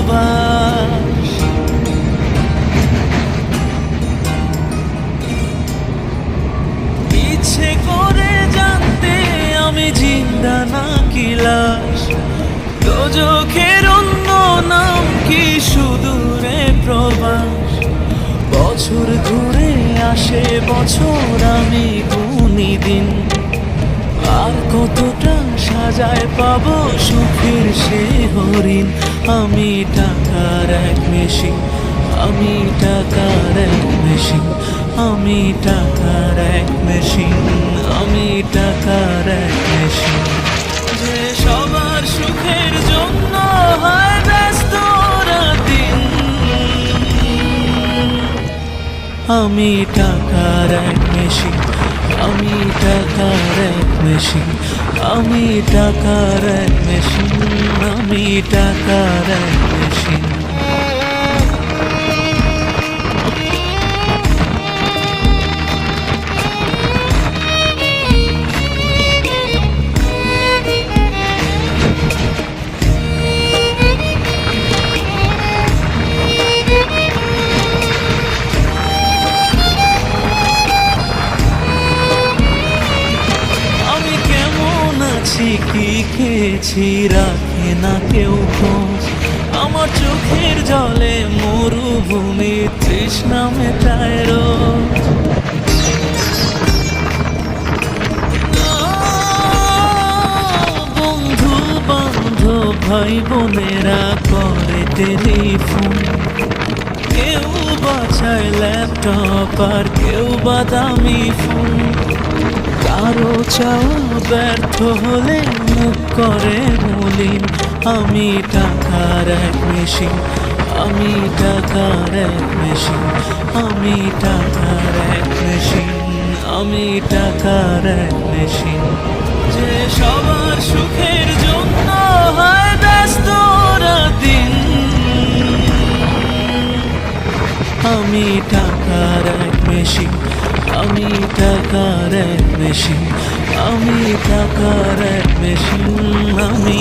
প্রবাস। ইচ্ছে করে জানতে আমি জিন্দা নাকি লাশ, দোজখের অন্য নাম কি সুদূরে প্রবাস। বছর ঘুরে আসে বছর, আমি গুনি দিন, আর কতটা সাজায় পাবো সুখের সে হরিণ। আমি টাকার এক মেশিন, আমি টাকার এক মেশিন, আমি টাকার এক মেশিন, আমি টাকার এক মেশিন। যে সবার সুখের জন্য হয় ব্যস্ত রাতদিন। আমি টাকার এক মেশিন, আমি টাকার এক মেশিন, আমি টাকার এক মেশিন, আমি টাকার এক মেশিন। কি খেয়েছি রাখে না কেউ খোঁজ, আমার চোখের জলে মরুভূমি তৃষ্ণা মেটায় রোজ। বন্ধু বান্ধব ভাই বোনেরা করে টেলিফোন, কেউ বাছায় ল্যাপটপ আর কেউ বাদামি ফোন। কারো চাওয়া ব্যর্থ হলে মুখ করে মলিন। আমি টাকার এক মেশিন, আমি টাকার এক মেশিন, আমি টাকার এক মেশিন, আমি টাকার এক মেশিন। যে সবার সুখের জন্য হয় ব্যস্ত রাতদিন। আমি টাকার এক মেশিন, আমি টাকার এক মেশিন, আমি টাকার এক মেশিন, আমি